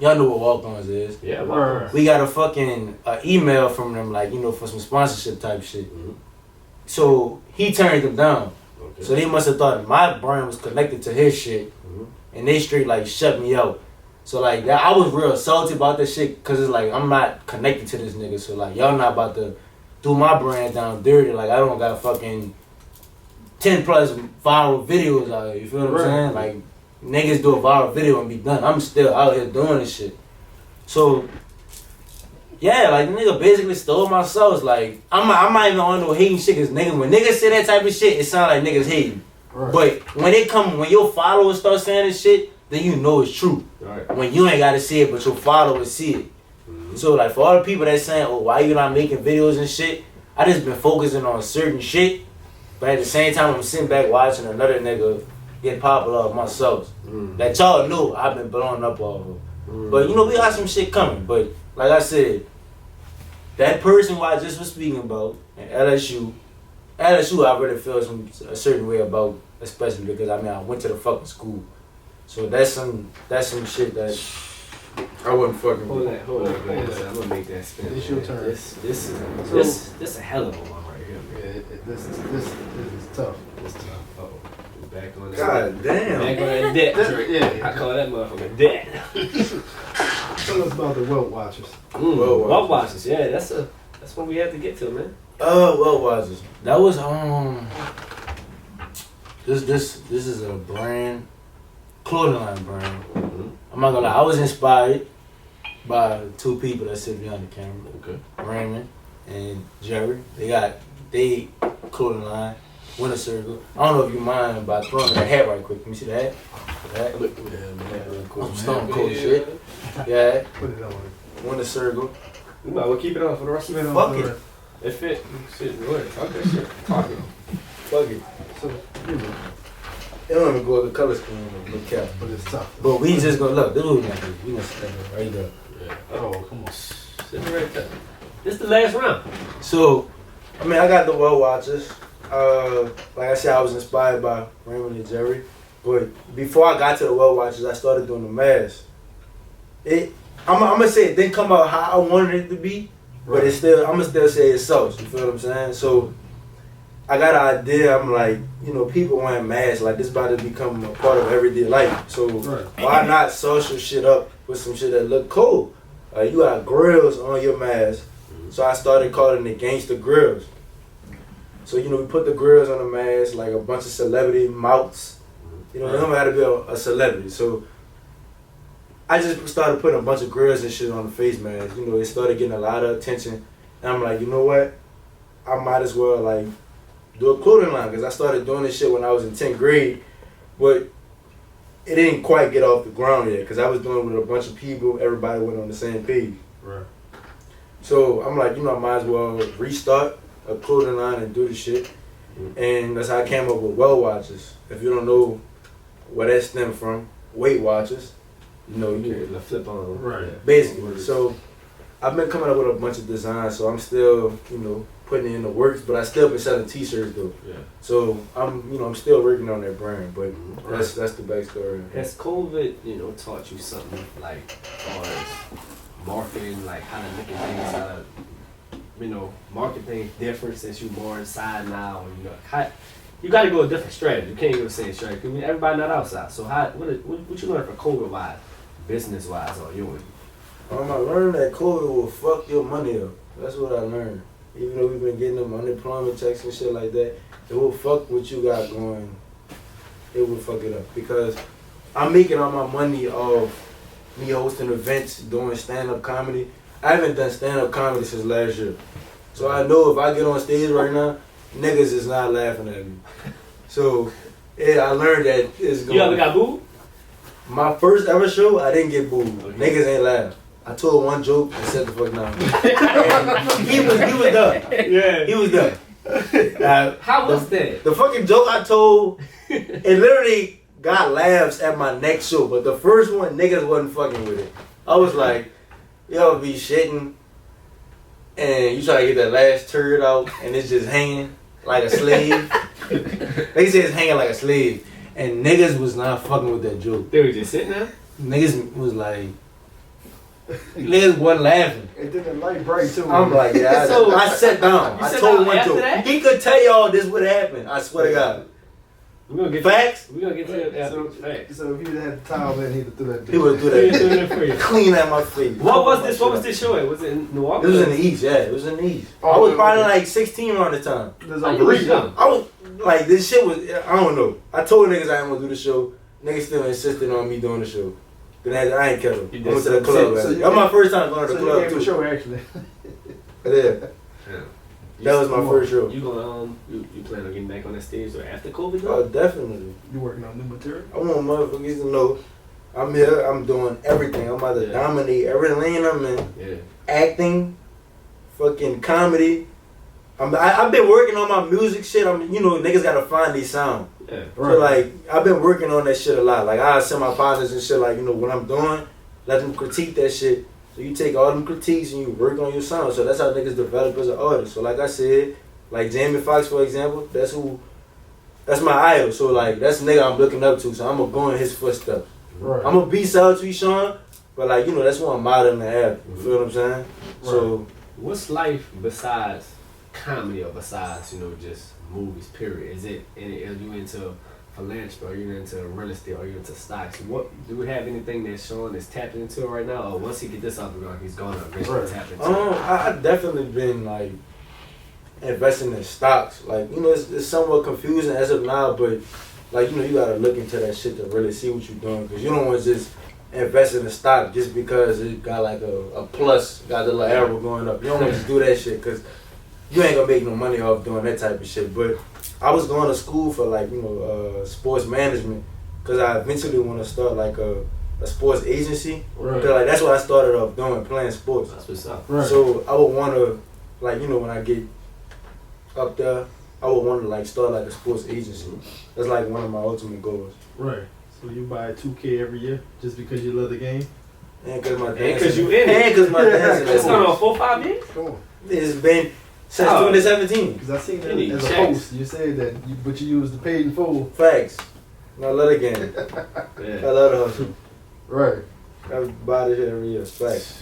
y'all know what walk-ons is. Yeah, Right. We got a fucking email from them, like, for some sponsorship type shit. Mm-hmm. So, he turned them down. Okay. So, they must have thought my brand was connected to his shit. Mm-hmm. And they straight, like, shut me out. So, like, I was real salty about this shit because it's like, I'm not connected to this nigga. So, like, y'all not about to do my brand down dirty. Like, I don't got fucking 10 plus viral videos out here. You feel what I'm saying? Like, niggas do a viral video and be done. I'm still out here doing this shit. So, yeah, like, the nigga basically stole my sauce. Like, I'm not even on no hating shit because niggas, when niggas say that type of shit, it sound like niggas hating. Right. But when your followers start saying this shit, then you know it's true. Right. When you ain't gotta see it, but your followers see it. Mm-hmm. So, like, for all the people that saying, oh, why you not making videos and shit, I just been focusing on certain shit. But at the same time, I'm sitting back watching another nigga get popular off my sauce. Mm-hmm. That y'all know I've been blowing up off of. Mm-hmm. But, we got some shit coming. But, like I said, that person who I just was speaking about in LSU I really feel a certain way about, especially because, I went to the fucking school. So that's some shit that I wasn't fucking Hold with. that, man. I'm gonna make that spin. It's your man. turn. This a hell of a one right here, man. Yeah, this is tough. This tough. Oh, back on that. God damn. Back on that debt. Yeah. I call that motherfucker debt. Tell us about the Wealth Watchers. Wealth Watchers. Yeah, that's what we have to get to, man. Wealth Watchers. That was This is a brand, clothing line brand. Mm-hmm. I'm not gonna lie, I was inspired by two people that sit behind the camera. Okay. Raymond and Jerry. They clothing line, Winter Circle. I don't know if you mind by throwing that hat right quick. Let me see the hat. Look at that real quick. Some Stone Cold shit. Yeah. Put it on. Winter Circle. We might well keep it on for the rest of Put it. it Fuck on. it. It fit. Shit, go ahead. Talk that shit. Talk it. Fuck it. So, It don't even go with the color scheme of the cap. but it's tough. But we just gonna look. This is what we gonna do. We gonna stand right there. Yeah. Oh, come on. Sitting right there. This the last round. So, I got the Well Watchers. Like I said, I was inspired by Raymond and Jerry. But before I got to the Well Watchers, I started doing the mask. I'm gonna say it didn't come out how I wanted it to be, but it's still, I'm gonna still say it's sauce. You feel what I'm saying? So, I got an idea. I'm like, people wearing masks, like this about to become a part of everyday life. So why not social shit up with some shit that look cool? You got grills on your mask. So I started calling it gangster grills. So, we put the grills on the mask, like a bunch of celebrity mouths. It don't have to be a celebrity. So I just started putting a bunch of grills and shit on the face mask. It started getting a lot of attention. And I'm like, you know what? I might as well, like, do a clothing line, because I started doing this shit when I was in 10th grade, but it didn't quite get off the ground yet, because I was doing it with a bunch of people. Everybody went on the same page. Right. So I'm like, I might as well restart a clothing line and do the shit. And that's how I came up with Well Watchers. If you don't know where that stemmed from, Weight Watchers. The flip on. Right. Basically. So I've been coming up with a bunch of designs, so I'm still, putting it in the works, but I still been selling t-shirts though. Yeah. So I'm still working on that brand, but that's the backstory. Has COVID, taught you something like as far as marketing, like how to look at things, how to, market things different since you're more inside now, and You got to go a different strategy. You can't go the same strategy. I mean, everybody not outside. So what you learn from COVID wise, business wise, on your end? I learned that COVID will fuck your money up. That's what I learned. Even though we've been getting them unemployment checks and shit like that, it will fuck what you got going. It will fuck it up because I'm making all my money off me hosting events, doing stand-up comedy. I haven't done stand-up comedy since last year. So I know if I get on stage right now, niggas is not laughing at me. So, yeah, I learned that it's going. You ever got booed? My first ever show, I didn't get booed. Okay. Niggas ain't laugh. I told one joke and said the fuck down. he was done. Yeah. He was done. How was that? The fucking joke I told, it literally got laughs at my next show, but the first one, niggas wasn't fucking with it. I was like, y'all be shitting, and you try to get that last turd out, and it's just hanging like a slave. They say it's hanging like a slave, and niggas was not fucking with that joke. They were just sitting there? Niggas was like, niggas wasn't laughing. And then the light bright too. I'm like, yeah, I sat down. You I sat told down one after joke. that? He could tell y'all this would happen. I swear to God. We're gonna get Facts? We're gonna get to that after. So, Facts. so if you had the towel in, he'd have threw that. He would do We're that. doing it for you. Clean at my face. What was this? What was this show at? Was it in New It Orleans? was in the East, yeah. It was in the East. Oh, I was okay. probably like 16 around the time. There's Oh, a you was breeze. young. I was like, this shit was, I don't know. I told niggas I didn't want to do the show. Niggas still insisted on me doing the show. Then I ain't care. I went You to did the club. so you That was my first time going to So the you club gave too. the show actually. Yeah. That was my first show. You gonna you plan on getting back on that stage or after COVID? Oh, definitely. You working on new material? I want motherfuckers to know I'm here, I'm doing everything. I'm about to Yeah. dominate every lane I'm in. Yeah. Acting, fucking comedy. I've been working on my music shit. Niggas gotta find their sound. Yeah. So like, I've been working on that shit a lot. Like I send my partners and shit like, what I'm doing, let them critique that shit. So you take all them critiques and you work on your sound. So that's how niggas develop as an artist. So like I said, like Jamie Foxx for example, that's my idol. So like, that's the nigga I'm looking up to. So I'm gonna go in his footsteps. Right. I'm gonna be Subtweet Shawn, but like, that's what I'm modeling after. You feel what I'm saying? So What's life besides comedy or besides, just movies, period? Are you into philanthropy? Are you into real estate? Are you into stocks? What do we have anything that Shawn is tapping into right now? Or once he get this off the ground, he's gonna eventually tap into it? I've definitely been like investing in stocks. Like, it's somewhat confusing as of now, but like, you gotta look into that shit to really see what you're doing. Cause you don't want to just invest in a stock just because it got like a plus, got the little arrow going up. You don't want to just do that shit cause you ain't gonna make no money off doing that type of shit. But I was going to school for like, sports management cause I eventually want to start like a sports agency. Right. Cause like, that's what I started off doing, playing sports. That's what's up. Right. So I would want to, like, when I get up there, I would want to like start like a sports agency. That's like one of my ultimate goals. Right. So you buy 2K every year just because you love the game? And cause my And dancing. 'cause you in it. And cause my dancing. It's going on 4-5 years? Come on. It's been since Oh. 2017. Because I seen You that need as a checks. post. You said that, but you used the paid in full. Facts. I love the game. I Yeah. love the hustle. Right. I buy this shit every year. Facts.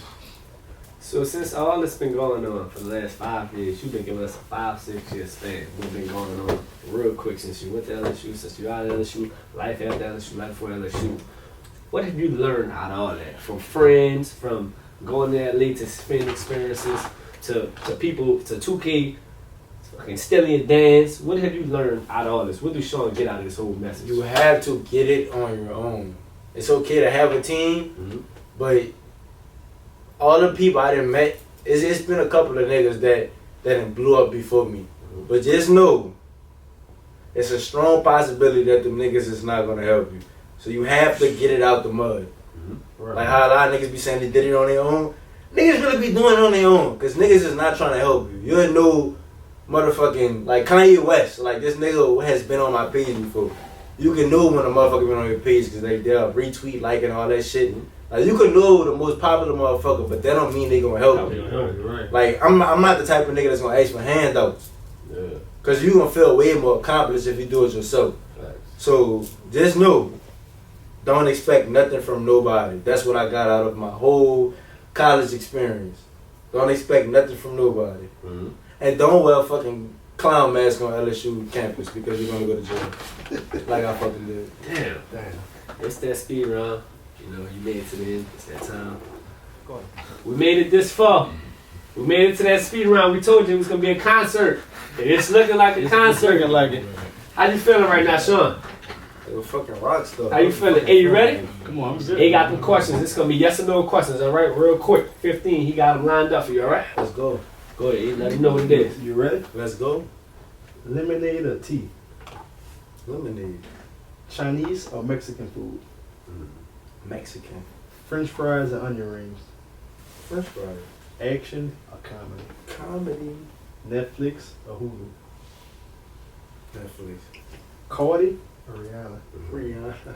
So since all this been going on for the last 5 years, you've been giving us a 5-6 year span. What's been going on real quick since you went to LSU, since you out of LSU, life after LSU, life before LSU. What have you learned out of all that? From friends, from going to LA to spend experiences, to people, to 2K, fucking Stillion Dance. What have you learned out of all this? What do Shawn get out of this whole message? You have to get it on your own. It's okay to have a team, but all the people I done met, it's been a couple of niggas that done blew up before me. But just know, it's a strong possibility that them niggas is not gonna help you. So you have to get it out the mud. Right. Like how a lot of niggas be saying they did it on their own. Niggas really be doing it on their own. Cause niggas is not trying to help you. You're no motherfucking, like Kanye West. Like this nigga has been on my page before. You can know when a motherfucker been on your page cause they'll retweet, liking all that shit. Like you can know the most popular motherfucker, but that don't mean they gonna help you. Right. Like I'm not the type of nigga that's gonna ask for handouts. Yeah. Cause you gonna feel way more accomplished if you do it yourself. Facts. So just know, don't expect nothing from nobody. That's what I got out of my whole college experience. Don't expect nothing from nobody. And don't wear fucking clown mask on LSU campus because you're gonna go to jail. Like I fucking did. Damn. It's that speed round. You know, you made it to the end. It's that time. Go on. We made it this far. We made it to that speed round. We told you it was gonna be a concert. And it's looking like a concert. Looking like it. How you feeling right now, Shawn? They were fucking rock stuff. How you feeling? Hey, you ready? Come on, I'm good. He got them questions. It's gonna be yes or no questions, all right? Real quick. 15. He got them lined up for you, all right? Let's go. Go ahead. Let him know what it is. You ready? Let's go. Lemonade or tea? Lemonade. Chinese or Mexican food? Mexican. French fries or onion rings? French fries. Action or comedy? Comedy. Netflix or Hulu? Netflix. Cardi or Rihanna? Rihanna.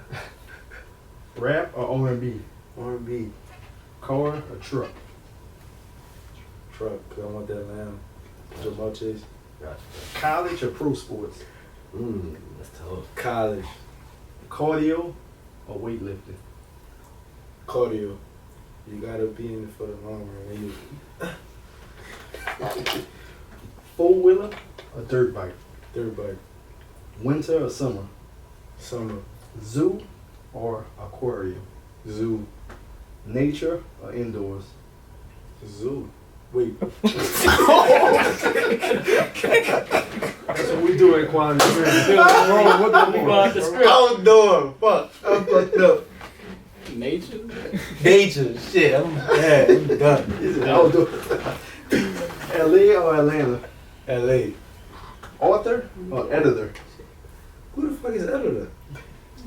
Rap or R&B? R&B. Car or truck? Truck. Cause I want that lamb. Jamal Chase. Gotcha. College or pro sports? That's tough. College. Cardio or weightlifting? Cardio. You gotta be in it for the long run. Four-wheeler or dirt bike? Dirt bike. Winter or summer? Summer. Zoo or aquarium? Zoo. Nature or indoors? Zoo. Wait. That's what we do at Quality Training. The script. Outdoor. Fuck. I'm fucked up. Nature? Nature. Shit. I'm done. Outdoor. LA or Atlanta? LA. Author or editor? Who the fuck is editor?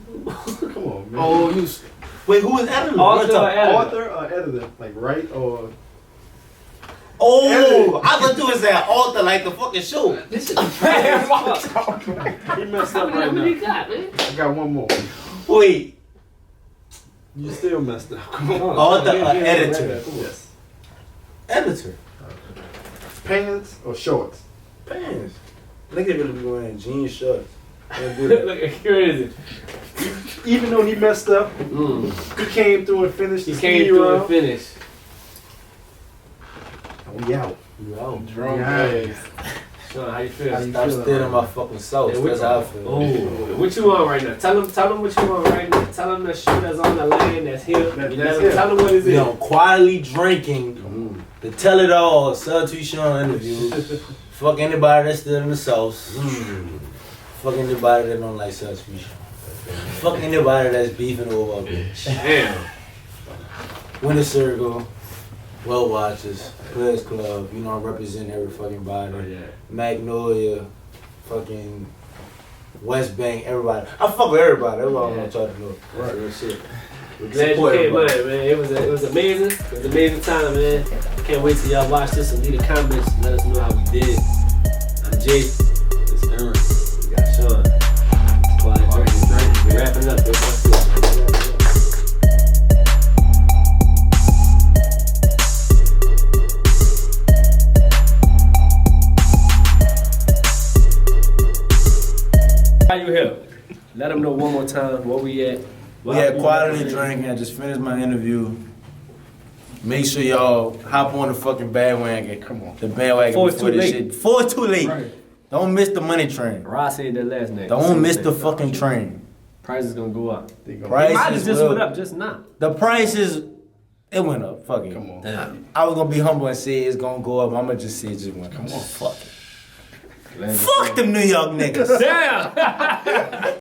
Come on, man. Oh, you. Wait, who is editor? Author or editor? Author or editor? Like write or... Oh, I thought you was that author like the fucking show. This is man. He messed How up right many you now. got, man? I got one more. Wait, You still messed up. Come on. author or editor? Yes. Editor. Pants or shorts? Pants. Nigga really be wearing jeans shorts. Can't do that. Look, here it is. Even though he messed up, he came through and finished He the came speed through round. and finished. We out. You out. Drum Yeah. bass. Shawn, how you feel? How you Stop feeling stealing right my now? fucking sauce. Yeah, That's how I feel. Oh, what you want right now? Tell him what you want right now. Tell him the shoe that's on the land that's here. That's Tell him what is You it. know, quality drinking. The tell it all. Subtweet Shawn interview. Fuck anybody that's still in the sauce. Fuck anybody that don't like Subtweet Shawn. Fuck anybody that's beefing over a bitch. Damn. Winter Circle, Well Watchers, Players Club, you know, I represent every fucking body. Oh, yeah. Magnolia, fucking West Bank, everybody. I fuck with everybody. That's what I'm gonna try to do. Right. Real shit. We're glad you Support came by, everybody. man. It was amazing. It was an amazing time, man. Can't wait till y'all watch this and leave the comments. Let us know how we did. I'm Jay. It's Aaron. We got Shawn. Quiet drinking. We wrapping up. How you here? Let them know one more time where we at. We had quality drinking. I just finished my interview. Make sure y'all hop on the fucking bandwagon. Come on. The bandwagon Before it's before too this late. shit. Before it's too late. Right. Don't miss the money train. Ross said that last night. Don't miss the fucking train. Price is gonna go up. They go. Price Mine is just will- went up just now. The prices, it went up. Fuck it. Come on. Damn. I was gonna be humble and say it's gonna go up. I'm gonna just say it just went up. Come on. Fuck it. Fuck them New York niggas. Damn!